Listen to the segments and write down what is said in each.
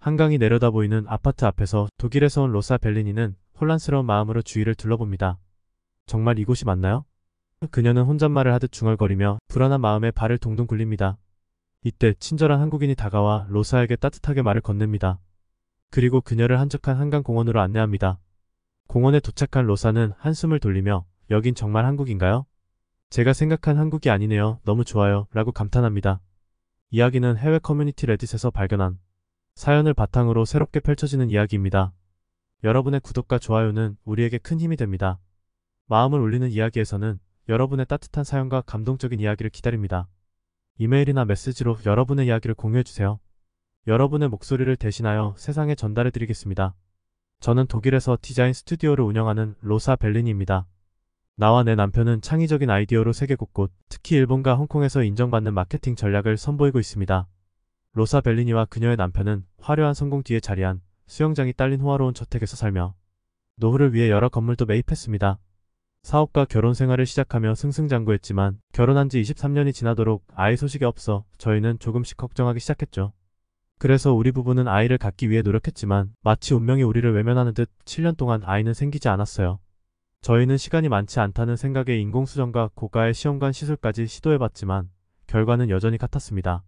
한강이 내려다 보이는 아파트 앞에서 독일에서 온 로사 벨리니는 혼란스러운 마음으로 주위를 둘러봅니다. 정말 이곳이 맞나요? 그녀는 혼잣말을 하듯 중얼거리며 불안한 마음에 발을 동동 굴립니다. 이때 친절한 한국인이 다가와 로사에게 따뜻하게 말을 건넵니다. 그리고 그녀를 한적한 한강공원으로 안내합니다. 공원에 도착한 로사는 한숨을 돌리며 여긴 정말 한국인가요? 제가 생각한 한국이 아니네요. 너무 좋아요. 라고 감탄합니다. 이야기는 해외 커뮤니티 레딧에서 발견한 사연을 바탕으로 새롭게 펼쳐지는 이야기입니다. 여러분의 구독과 좋아요는 우리에게 큰 힘이 됩니다. 마음을 울리는 이야기에서는 여러분의 따뜻한 사연과 감동적인 이야기를 기다립니다. 이메일이나 메시지로 여러분의 이야기를 공유해주세요. 여러분의 목소리를 대신하여 세상에 전달해드리겠습니다. 저는 독일에서 디자인 스튜디오를 운영하는 로사 벨리니입니다. 나와 내 남편은 창의적인 아이디어로 세계 곳곳, 특히 일본과 홍콩에서 인정받는 마케팅 전략을 선보이고 있습니다. 로사 벨리니와 그녀의 남편은 화려한 성공 뒤에 자리한 수영장이 딸린 호화로운 저택에서 살며 노후를 위해 여러 건물도 매입했습니다. 사업과 결혼 생활을 시작하며 승승장구했지만 결혼한 지 23년이 지나도록 아이 소식이 없어 저희는 조금씩 걱정하기 시작했죠. 그래서 우리 부부는 아이를 갖기 위해 노력했지만 마치 운명이 우리를 외면하는 듯 7년 동안 아이는 생기지 않았어요. 저희는 시간이 많지 않다는 생각에 인공수정과 고가의 시험관 시술까지 시도해봤지만 결과는 여전히 같았습니다.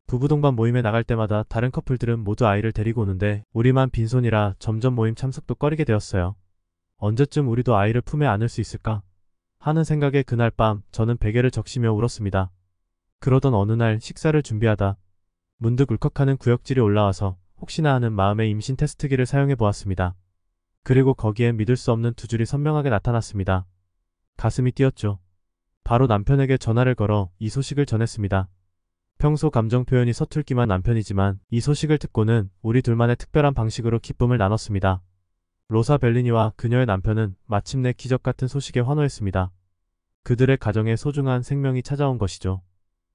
부부 동반 모임에 나갈 때마다 다른 커플들은 모두 아이를 데리고 오는데 우리만 빈손이라 점점 모임 참석도 꺼리게 되었어요. 언제쯤 우리도 아이를 품에 안을 수 있을까? 하는 생각에 그날 밤 저는 베개를 적시며 울었습니다. 그러던 어느 날 식사를 준비하다 문득 울컥하는 구역질이 올라와서 혹시나 하는 마음에 임신 테스트기를 사용해 보았습니다. 그리고 거기엔 믿을 수 없는 두 줄이 선명하게 나타났습니다. 가슴이 뛰었죠. 바로 남편에게 전화를 걸어 이 소식을 전했습니다. 평소 감정 표현이 서툴기만 남편이지만 이 소식을 듣고는 우리 둘만의 특별한 방식으로 기쁨을 나눴습니다. 로사 벨리니와 그녀의 남편은 마침내 기적 같은 소식에 환호했습니다. 그들의 가정에 소중한 생명이 찾아온 것이죠.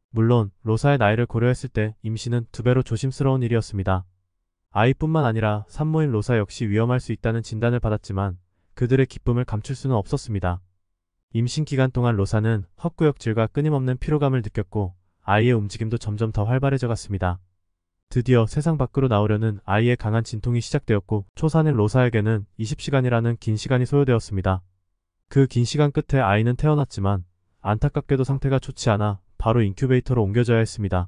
물론 로사의 나이를 고려했을 때 임신은 2배로 조심스러운 일이었습니다. 아이뿐만 아니라 산모인 로사 역시 위험할 수 있다는 진단을 받았지만 그들의 기쁨을 감출 수는 없었습니다. 임신 기간 동안 로사는 헛구역질과 끊임없는 피로감을 느꼈고 아이의 움직임도 점점 더 활발해져 갔습니다. 드디어 세상 밖으로 나오려는 아이의 강한 진통이 시작되었고 초산인 로사에게는 20시간이라는 긴 시간이 소요되었습니다. 그 긴 시간 끝에 아이는 태어났지만 안타깝게도 상태가 좋지 않아 바로 인큐베이터로 옮겨져야 했습니다.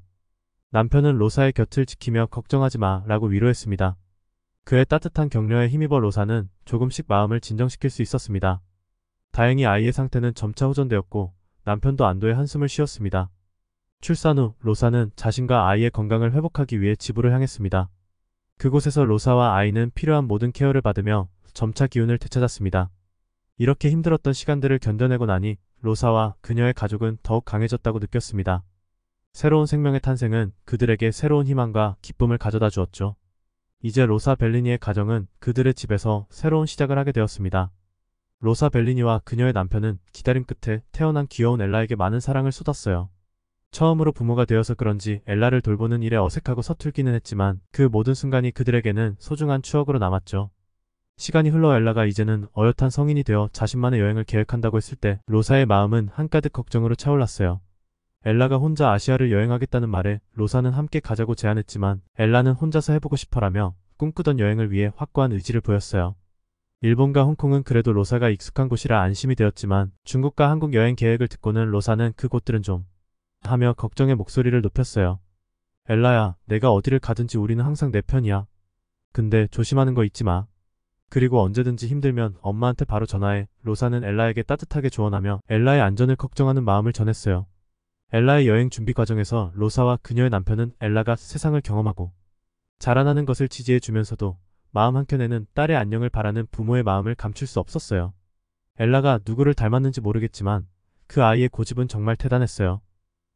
남편은 로사의 곁을 지키며 걱정하지 마 라고 위로했습니다. 그의 따뜻한 격려에 힘입어 로사는 조금씩 마음을 진정시킬 수 있었습니다. 다행히 아이의 상태는 점차 호전되었고 남편도 안도의 한숨을 쉬었습니다. 출산 후 로사는 자신과 아이의 건강을 회복하기 위해 집으로 향했습니다. 그곳에서 로사와 아이는 필요한 모든 케어를 받으며 점차 기운을 되찾았습니다. 이렇게 힘들었던 시간들을 견뎌내고 나니 로사와 그녀의 가족은 더욱 강해졌다고 느꼈습니다. 새로운 생명의 탄생은 그들에게 새로운 희망과 기쁨을 가져다 주었죠. 이제 로사 벨리니의 가정은 그들의 집에서 새로운 시작을 하게 되었습니다. 로사 벨리니와 그녀의 남편은 기다림 끝에 태어난 귀여운 엘라에게 많은 사랑을 쏟았어요. 처음으로 부모가 되어서 그런지 엘라를 돌보는 일에 어색하고 서툴기는 했지만 그 모든 순간이 그들에게는 소중한 추억으로 남았죠. 시간이 흘러 엘라가 이제는 어엿한 성인이 되어 자신만의 여행을 계획한다고 했을 때 로사의 마음은 한가득 걱정으로 차올랐어요. 엘라가 혼자 아시아를 여행하겠다는 말에 로사는 함께 가자고 제안했지만 엘라는 혼자서 해보고 싶어라며 꿈꾸던 여행을 위해 확고한 의지를 보였어요. 일본과 홍콩은 그래도 로사가 익숙한 곳이라 안심이 되었지만 중국과 한국 여행 계획을 듣고는 로사는 그 곳들은 좀 하며 걱정의 목소리를 높였어요. 엘라야, 내가 어디를 가든지 우리는 항상 내 편이야. 근데 조심하는 거 잊지 마. 그리고 언제든지 힘들면 엄마한테 바로 전화해. 로사는 엘라에게 따뜻하게 조언하며 엘라의 안전을 걱정하는 마음을 전했어요. 엘라의 여행 준비 과정에서 로사와 그녀의 남편은 엘라가 세상을 경험하고 자라나는 것을 지지해 주면서도 마음 한켠에는 딸의 안녕을 바라는 부모의 마음을 감출 수 없었어요. 엘라가 누구를 닮았는지 모르겠지만 그 아이의 고집은 정말 대단했어요.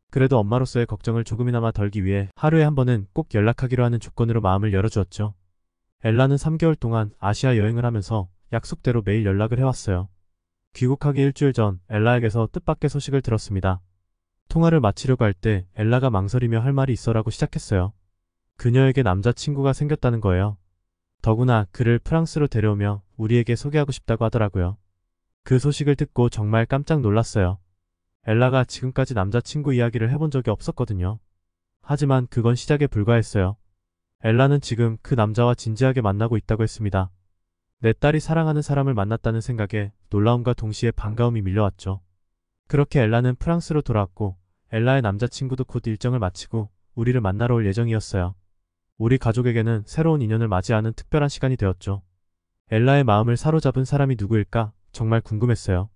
그래도 엄마로서의 걱정을 조금이나마 덜기 위해 하루에 한 번은 꼭 연락하기로 하는 조건으로 마음을 열어주었죠. 엘라는 3개월 동안 아시아 여행을 하면서 약속대로 매일 연락을 해왔어요. 귀국하기 일주일 전 엘라에게서 뜻밖의 소식을 들었습니다. 통화를 마치려고 할 때 엘라가 망설이며 할 말이 있어라고 시작했어요. 그녀에게 남자친구가 생겼다는 거예요. 더구나 그를 프랑스로 데려오며 우리에게 소개하고 싶다고 하더라고요. 그 소식을 듣고 정말 깜짝 놀랐어요. 엘라가 지금까지 남자친구 이야기를 해본 적이 없었거든요. 하지만 그건 시작에 불과했어요. 엘라는 지금 그 남자와 진지하게 만나고 있다고 했습니다. 내 딸이 사랑하는 사람을 만났다는 생각에 놀라움과 동시에 반가움이 밀려왔죠. 그렇게 엘라는 프랑스로 돌아왔고 엘라의 남자친구도 곧 일정을 마치고 우리를 만나러 올 예정이었어요. 우리 가족에게는 새로운 인연을 맞이하는 특별한 시간이 되었죠. 엘라의 마음을 사로잡은 사람이 누구일까 정말 궁금했어요.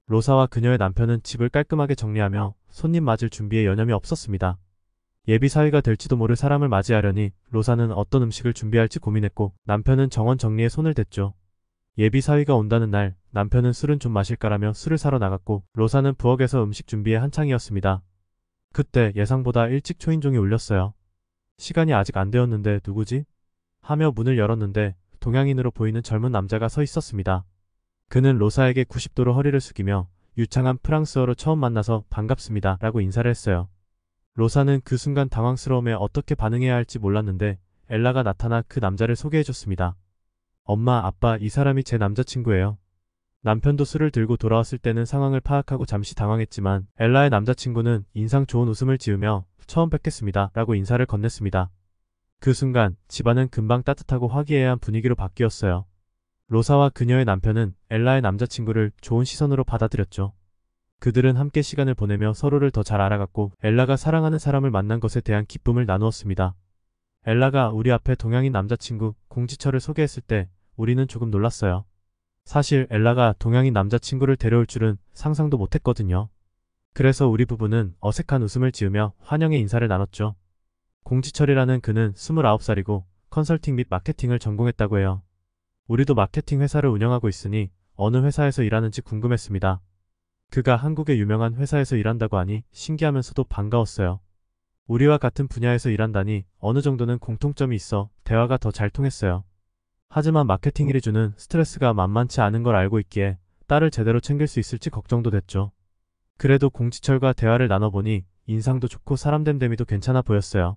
로사와 그녀의 남편은 집을 깔끔하게 정리하며 손님 맞을 준비에 여념이 없었습니다. 예비 사위가 될지도 모를 사람을 맞이하려니 로사는 어떤 음식을 준비할지 고민했고 남편은 정원 정리에 손을 댔죠. 예비 사위가 온다는 날 남편은 술은 좀 마실까라며 술을 사러 나갔고 로사는 부엌에서 음식 준비에 한창이었습니다. 그때 예상보다 일찍 초인종이 울렸어요. 시간이 아직 안 되었는데 누구지? 하며 문을 열었는데 동양인으로 보이는 젊은 남자가 서 있었습니다. 그는 로사에게 90도로 허리를 숙이며 유창한 프랑스어로 처음 만나서 반갑습니다 라고 인사를 했어요. 로사는 그 순간 당황스러움에 어떻게 반응해야 할지 몰랐는데 엘라가 나타나 그 남자를 소개해줬습니다. 엄마, 아빠, 이 사람이 제 남자친구예요. 남편도 술을 들고 돌아왔을 때는 상황을 파악하고 잠시 당황했지만 엘라의 남자친구는 인상 좋은 웃음을 지으며 처음 뵙겠습니다 라고 인사를 건넸습니다. 그 순간 집안은 금방 따뜻하고 화기애애한 분위기로 바뀌었어요. 로사와 그녀의 남편은 엘라의 남자친구를 좋은 시선으로 받아들였죠. 그들은 함께 시간을 보내며 서로를 더 잘 알아갔고 엘라가 사랑하는 사람을 만난 것에 대한 기쁨을 나누었습니다. 엘라가 우리 앞에 동양인 남자친구 공지철을 소개했을 때 우리는 조금 놀랐어요. 사실 엘라가 동양인 남자친구를 데려올 줄은 상상도 못했거든요. 그래서 우리 부부는 어색한 웃음을 지으며 환영의 인사를 나눴죠. 공지철이라는 그는 29살이고 컨설팅 및 마케팅을 전공했다고 해요. 우리도 마케팅 회사를 운영하고 있으니 어느 회사에서 일하는지 궁금했습니다. 그가 한국의 유명한 회사에서 일한다고 하니 신기하면서도 반가웠어요. 우리와 같은 분야에서 일한다니 어느 정도는 공통점이 있어 대화가 더 잘 통했어요. 하지만 마케팅 일이 주는 스트레스가 만만치 않은 걸 알고 있기에 딸을 제대로 챙길 수 있을지 걱정도 됐죠. 그래도 공지철과 대화를 나눠보니 인상도 좋고 사람 됨됨이도 괜찮아 보였어요.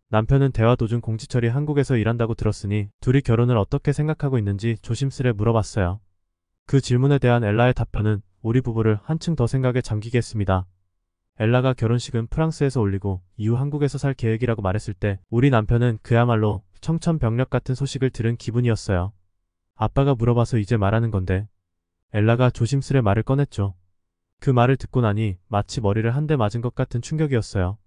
남편은 대화 도중 공지철이 한국에서 일한다고 들었으니 둘이 결혼을 어떻게 생각하고 있는지 조심스레 물어봤어요. 그 질문에 대한 엘라의 답변은 우리 부부를 한층 더 생각에 잠기게 했습니다. 엘라가 결혼식은 프랑스에서 올리고 이후 한국에서 살 계획이라고 말했을 때 우리 남편은 그야말로 청천벽력 같은 소식을 들은 기분이었어요. 아빠가 물어봐서 이제 말하는 건데. 엘라가 조심스레 말을 꺼냈죠. 그 말을 듣고 나니 마치 머리를 한 대 맞은 것 같은 충격이었어요.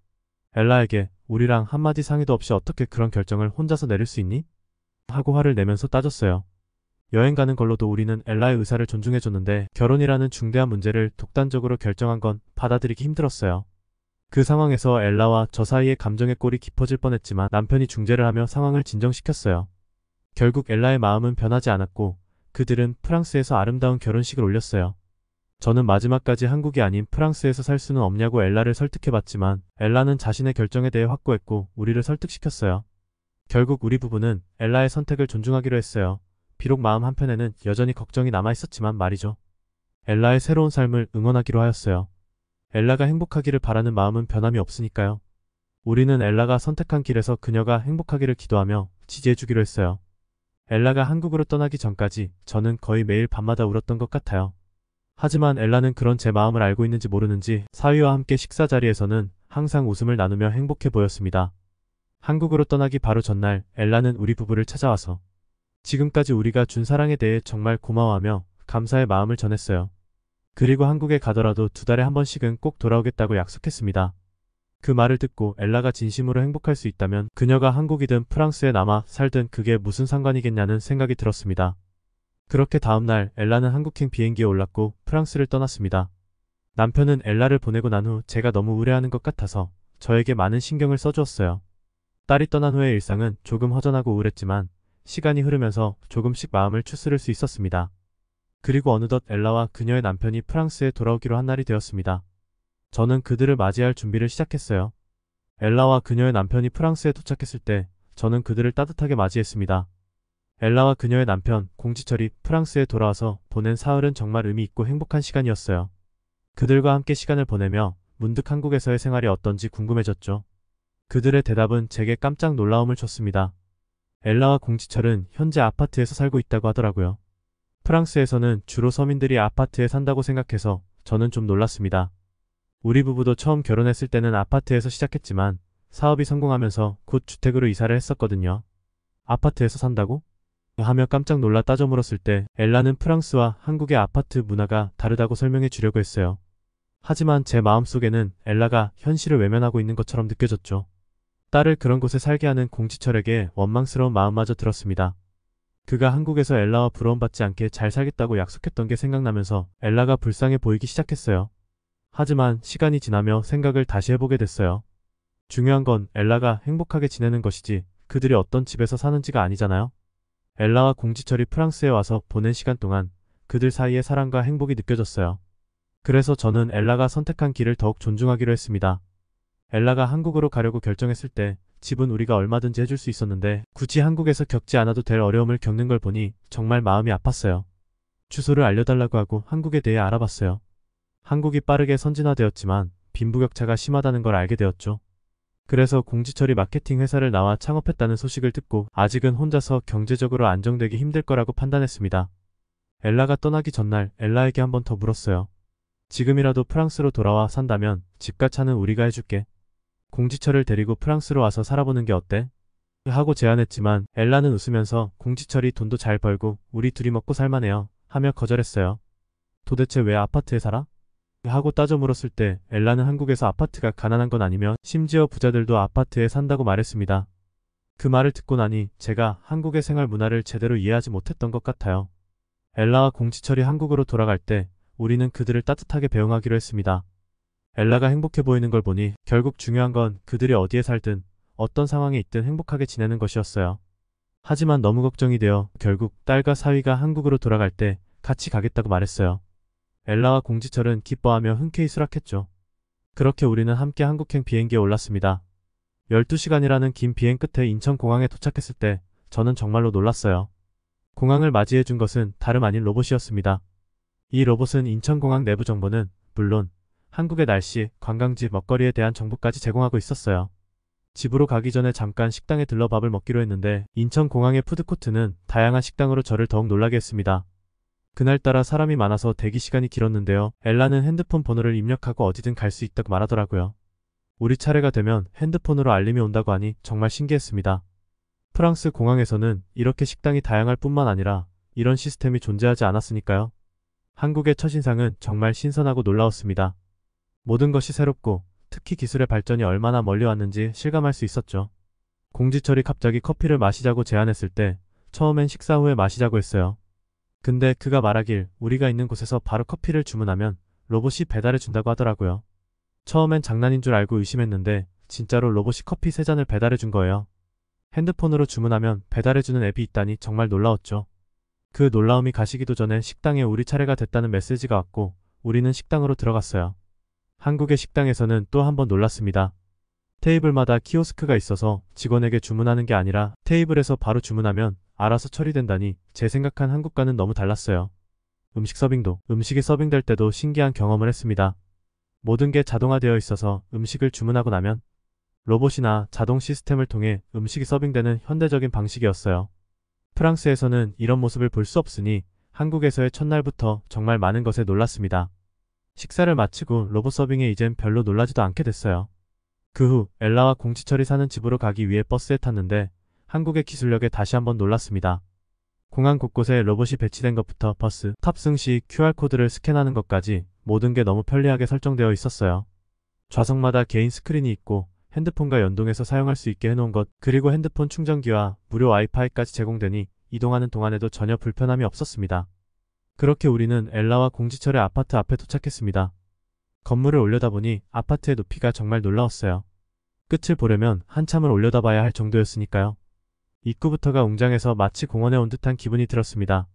엘라에게 우리랑 한마디 상의도 없이 어떻게 그런 결정을 혼자서 내릴 수 있니? 하고 화를 내면서 따졌어요. 여행 가는 걸로도 우리는 엘라의 의사를 존중해줬는데 결혼이라는 중대한 문제를 독단적으로 결정한 건 받아들이기 힘들었어요. 그 상황에서 엘라와 저 사이의 감정의 골이 깊어질 뻔했지만 남편이 중재를 하며 상황을 진정시켰어요. 결국 엘라의 마음은 변하지 않았고 그들은 프랑스에서 아름다운 결혼식을 올렸어요. 저는 마지막까지 한국이 아닌 프랑스에서 살 수는 없냐고 엘라를 설득해봤지만 엘라는 자신의 결정에 대해 확고했고 우리를 설득시켰어요. 결국 우리 부부는 엘라의 선택을 존중하기로 했어요. 비록 마음 한편에는 여전히 걱정이 남아있었지만 말이죠. 엘라의 새로운 삶을 응원하기로 하였어요. 엘라가 행복하기를 바라는 마음은 변함이 없으니까요. 우리는 엘라가 선택한 길에서 그녀가 행복하기를 기도하며 지지해주기로 했어요. 엘라가 한국으로 떠나기 전까지 저는 거의 매일 밤마다 울었던 것 같아요. 하지만 엘라는 그런 제 마음을 알고 있는지 모르는지 사위와 함께 식사 자리에서는 항상 웃음을 나누며 행복해 보였습니다. 한국으로 떠나기 바로 전날 엘라는 우리 부부를 찾아와서 지금까지 우리가 준 사랑에 대해 정말 고마워하며 감사의 마음을 전했어요. 그리고 한국에 가더라도 2달에 한 번씩은 꼭 돌아오겠다고 약속했습니다. 그 말을 듣고 엘라가 진심으로 행복할 수 있다면 그녀가 한국이든 프랑스에 남아 살든 그게 무슨 상관이겠냐는 생각이 들었습니다. 그렇게 다음날 엘라는 한국행 비행기에 올랐고 프랑스를 떠났습니다. 남편은 엘라를 보내고 난 후 제가 너무 의뢰하는 것 같아서 저에게 많은 신경을 써주었어요. 딸이 떠난 후의 일상은 조금 허전하고 우울했지만 시간이 흐르면서 조금씩 마음을 추스를 수 있었습니다. 그리고 어느덧 엘라와 그녀의 남편이 프랑스에 돌아오기로 한 날이 되었습니다. 저는 그들을 맞이할 준비를 시작했어요. 엘라와 그녀의 남편이 프랑스에 도착했을 때 저는 그들을 따뜻하게 맞이했습니다. 엘라와 그녀의 남편 공지철이 프랑스에 돌아와서 보낸 사흘은 정말 의미 있고 행복한 시간이었어요. 그들과 함께 시간을 보내며 문득 한국에서의 생활이 어떤지 궁금해졌죠. 그들의 대답은 제게 깜짝 놀라움을 줬습니다. 엘라와 공지철은 현재 아파트에서 살고 있다고 하더라고요. 프랑스에서는 주로 서민들이 아파트에 산다고 생각해서 저는 좀 놀랐습니다. 우리 부부도 처음 결혼했을 때는 아파트에서 시작했지만 사업이 성공하면서 곧 주택으로 이사를 했었거든요. 아파트에서 산다고? 하며 깜짝 놀라 따져 물었을 때 엘라는 프랑스와 한국의 아파트 문화가 다르다고 설명해 주려고 했어요. 하지만 제 마음속에는 엘라가 현실을 외면하고 있는 것처럼 느껴졌죠. 딸을 그런 곳에 살게 하는 공지철에게 원망스러운 마음마저 들었습니다. 그가 한국에서 엘라와 부러움받지 않게 잘 살겠다고 약속했던 게 생각나면서 엘라가 불쌍해 보이기 시작했어요. 하지만 시간이 지나며 생각을 다시 해보게 됐어요. 중요한 건 엘라가 행복하게 지내는 것이지 그들이 어떤 집에서 사는지가 아니잖아요. 엘라와 공지철이 프랑스에 와서 보낸 시간 동안 그들 사이의 사랑과 행복이 느껴졌어요. 그래서 저는 엘라가 선택한 길을 더욱 존중하기로 했습니다. 엘라가 한국으로 가려고 결정했을 때 집은 우리가 얼마든지 해줄 수 있었는데 굳이 한국에서 겪지 않아도 될 어려움을 겪는 걸 보니 정말 마음이 아팠어요. 주소를 알려달라고 하고 한국에 대해 알아봤어요. 한국이 빠르게 선진화되었지만 빈부격차가 심하다는 걸 알게 되었죠. 그래서 공지철이 마케팅 회사를 나와 창업했다는 소식을 듣고 아직은 혼자서 경제적으로 안정되기 힘들 거라고 판단했습니다. 엘라가 떠나기 전날 엘라에게 한 번 더 물었어요. 지금이라도 프랑스로 돌아와 산다면 집과 차는 우리가 해줄게. 공지철을 데리고 프랑스로 와서 살아보는 게 어때? 하고 제안했지만 엘라는 웃으면서 공지철이 돈도 잘 벌고 우리 둘이 먹고 살만해요 하며 거절했어요. 도대체 왜 아파트에 살아? 하고 따져 물었을 때 엘라는 한국에서 아파트가 가난한 건 아니며 심지어 부자들도 아파트에 산다고 말했습니다. 그 말을 듣고 나니 제가 한국의 생활 문화를 제대로 이해하지 못했던 것 같아요. 엘라와 공지철이 한국으로 돌아갈 때 우리는 그들을 따뜻하게 배웅하기로 했습니다. 엘라가 행복해 보이는 걸 보니 결국 중요한 건 그들이 어디에 살든 어떤 상황에 있든 행복하게 지내는 것이었어요. 하지만 너무 걱정이 되어 결국 딸과 사위가 한국으로 돌아갈 때 같이 가겠다고 말했어요. 엘라와 공지철은 기뻐하며 흔쾌히 수락했죠. 그렇게 우리는 함께 한국행 비행기에 올랐습니다. 12시간이라는 긴 비행 끝에 인천공항에 도착했을 때 저는 정말로 놀랐어요. 공항을 맞이해 준 것은 다름 아닌 로봇이었습니다. 이 로봇은 인천공항 내부 정보는 물론 한국의 날씨, 관광지, 먹거리에 대한 정보까지 제공하고 있었어요. 집으로 가기 전에 잠깐 식당에 들러 밥을 먹기로 했는데 인천공항의 푸드코트는 다양한 식당으로 저를 더욱 놀라게 했습니다. 그날따라 사람이 많아서 대기 시간이 길었는데요. 엘라는 핸드폰 번호를 입력하고 어디든 갈 수 있다고 말하더라고요. 우리 차례가 되면 핸드폰으로 알림이 온다고 하니 정말 신기했습니다. 프랑스 공항에서는 이렇게 식당이 다양할 뿐만 아니라 이런 시스템이 존재하지 않았으니까요. 한국의 첫인상은 정말 신선하고 놀라웠습니다. 모든 것이 새롭고 특히 기술의 발전이 얼마나 멀리 왔는지 실감할 수 있었죠. 공지철이 갑자기 커피를 마시자고 제안했을 때 처음엔 식사 후에 마시자고 했어요. 근데 그가 말하길 우리가 있는 곳에서 바로 커피를 주문하면 로봇이 배달해 준다고 하더라고요. 처음엔 장난인 줄 알고 의심했는데 진짜로 로봇이 커피 3잔을 배달해 준 거예요. 핸드폰으로 주문하면 배달해주는 앱이 있다니 정말 놀라웠죠. 그 놀라움이 가시기도 전에 식당에 우리 차례가 됐다는 메시지가 왔고 우리는 식당으로 들어갔어요. 한국의 식당에서는 또 한 번 놀랐습니다. 테이블마다 키오스크가 있어서 직원에게 주문하는 게 아니라 테이블에서 바로 주문하면 알아서 처리된다니 제 생각한 한국과는 너무 달랐어요. 음식이 서빙될 때도 신기한 경험을 했습니다. 모든 게 자동화되어 있어서 음식을 주문하고 나면 로봇이나 자동 시스템을 통해 음식이 서빙되는 현대적인 방식이었어요. 프랑스에서는 이런 모습을 볼 수 없으니 한국에서의 첫날부터 정말 많은 것에 놀랐습니다. 식사를 마치고 로봇 서빙에 이젠 별로 놀라지도 않게 됐어요. 그 후 엘라와 공지철이 사는 집으로 가기 위해 버스에 탔는데 한국의 기술력에 다시 한번 놀랐습니다. 공항 곳곳에 로봇이 배치된 것부터 버스 탑승 시 QR코드를 스캔하는 것까지 모든 게 너무 편리하게 설정되어 있었어요. 좌석마다 개인 스크린이 있고 핸드폰과 연동해서 사용할 수 있게 해놓은 것, 그리고 핸드폰 충전기와 무료 와이파이까지 제공되니 이동하는 동안에도 전혀 불편함이 없었습니다. 그렇게 우리는 엘라와 공지철의 아파트 앞에 도착했습니다. 건물을 올려다보니 아파트의 높이가 정말 놀라웠어요. 끝을 보려면 한참을 올려다봐야 할 정도였으니까요. 입구부터가 웅장해서 마치 공원에 온 듯한 기분이 들었습니다.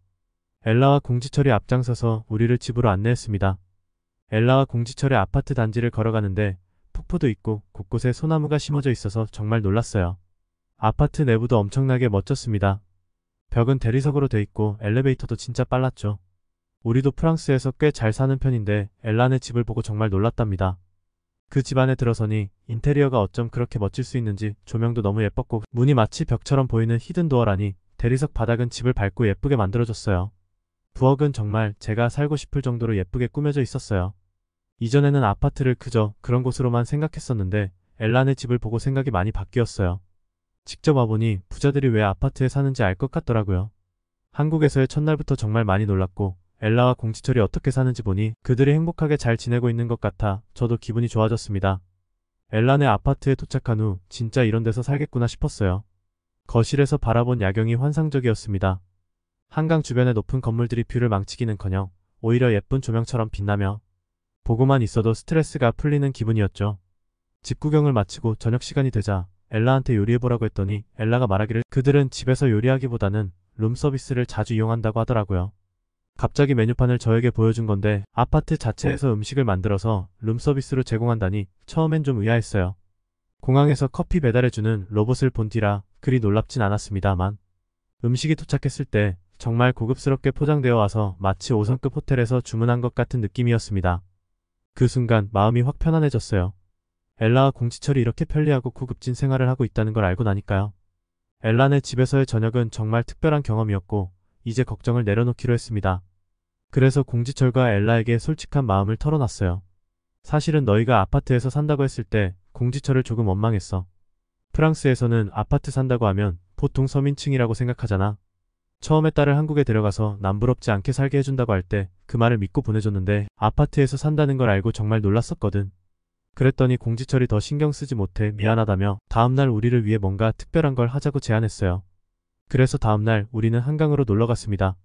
엘라와 공지철이 앞장서서 우리를 집으로 안내했습니다. 엘라와 공지철의 아파트 단지를 걸어가는데 폭포도 있고 곳곳에 소나무가 심어져 있어서 정말 놀랐어요. 아파트 내부도 엄청나게 멋졌습니다. 벽은 대리석으로 돼 있고 엘리베이터도 진짜 빨랐죠. 우리도 프랑스에서 꽤 잘 사는 편인데 엘라네 집을 보고 정말 놀랐답니다. 그 집 안에 들어서니 인테리어가 어쩜 그렇게 멋질 수 있는지 조명도 너무 예뻤고 문이 마치 벽처럼 보이는 히든도어라니 대리석 바닥은 집을 밟고 예쁘게 만들어줬어요. 부엌은 정말 제가 살고 싶을 정도로 예쁘게 꾸며져 있었어요. 이전에는 아파트를 그저 그런 곳으로만 생각했었는데 엘라네 집을 보고 생각이 많이 바뀌었어요. 직접 와보니 부자들이 왜 아파트에 사는지 알 것 같더라고요. 한국에서의 첫날부터 정말 많이 놀랐고 엘라와 공지철이 어떻게 사는지 보니 그들이 행복하게 잘 지내고 있는 것 같아 저도 기분이 좋아졌습니다. 엘라네 아파트에 도착한 후 진짜 이런 데서 살겠구나 싶었어요. 거실에서 바라본 야경이 환상적이었습니다. 한강 주변의 높은 건물들이 뷰를 망치기는커녕 오히려 예쁜 조명처럼 빛나며 보고만 있어도 스트레스가 풀리는 기분이었죠. 집 구경을 마치고 저녁 시간이 되자 엘라한테 요리해보라고 했더니 엘라가 말하기를 그들은 집에서 요리하기보다는 룸서비스를 자주 이용한다고 하더라고요. 갑자기 메뉴판을 저에게 보여준 건데 아파트 자체에서 음식을 만들어서 룸서비스로 제공한다니 처음엔 좀 의아했어요. 공항에서 커피 배달해주는 로봇을 본 뒤라 그리 놀랍진 않았습니다만 음식이 도착했을 때 정말 고급스럽게 포장되어 와서 마치 5성급 호텔에서 주문한 것 같은 느낌이었습니다. 그 순간 마음이 확 편안해졌어요. 엘라와 공지철이 이렇게 편리하고 고급진 생활을 하고 있다는 걸 알고 나니까요. 엘라네 집에서의 저녁은 정말 특별한 경험이었고 이제 걱정을 내려놓기로 했습니다. 그래서 공지철과 엘라에게 솔직한 마음을 털어놨어요. 사실은 너희가 아파트에서 산다고 했을 때 공지철을 조금 원망했어. 프랑스에서는 아파트 산다고 하면 보통 서민층이라고 생각하잖아. 처음에 딸을 한국에 데려가서 남부럽지 않게 살게 해준다고 할 때 그 말을 믿고 보내줬는데 아파트에서 산다는 걸 알고 정말 놀랐었거든. 그랬더니 공지철이 더 신경 쓰지 못해 미안하다며 다음날 우리를 위해 뭔가 특별한 걸 하자고 제안했어요. 그래서 다음날 우리는 한강으로 놀러 갔습니다.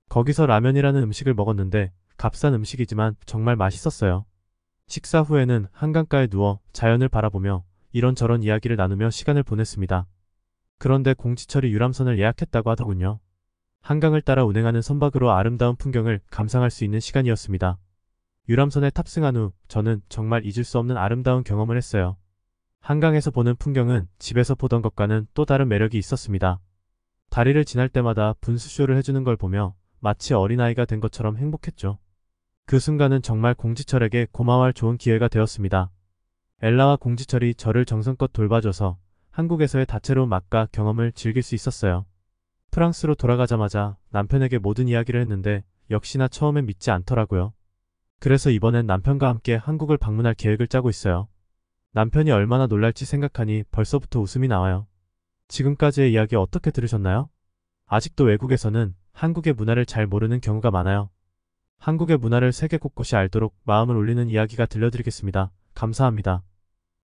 거기서 라면이라는 음식을 먹었는데 값싼 음식이지만 정말 맛있었어요. 식사 후에는 한강가에 누워 자연을 바라보며 이런저런 이야기를 나누며 시간을 보냈습니다. 그런데 공지철이 유람선을 예약했다고 하더군요. 한강을 따라 운행하는 선박으로 아름다운 풍경을 감상할 수 있는 시간이었습니다. 유람선에 탑승한 후 저는 정말 잊을 수 없는 아름다운 경험을 했어요. 한강에서 보는 풍경은 집에서 보던 것과는 또 다른 매력이 있었습니다. 다리를 지날 때마다 분수쇼를 해주는 걸 보며 마치 어린아이가 된 것처럼 행복했죠. 그 순간은 정말 공지철에게 고마워할 좋은 기회가 되었습니다. 엘라와 공지철이 저를 정성껏 돌봐줘서 한국에서의 다채로운 맛과 경험을 즐길 수 있었어요. 프랑스로 돌아가자마자 남편에게 모든 이야기를 했는데 역시나 처음엔 믿지 않더라고요. 그래서 이번엔 남편과 함께 한국을 방문할 계획을 짜고 있어요. 남편이 얼마나 놀랄지 생각하니 벌써부터 웃음이 나와요. 지금까지의 이야기 어떻게 들으셨나요? 아직도 외국에서는 한국의 문화를 잘 모르는 경우가 많아요. 한국의 문화를 세계 곳곳이 알도록 마음을 울리는 이야기가 들려드리겠습니다. 감사합니다.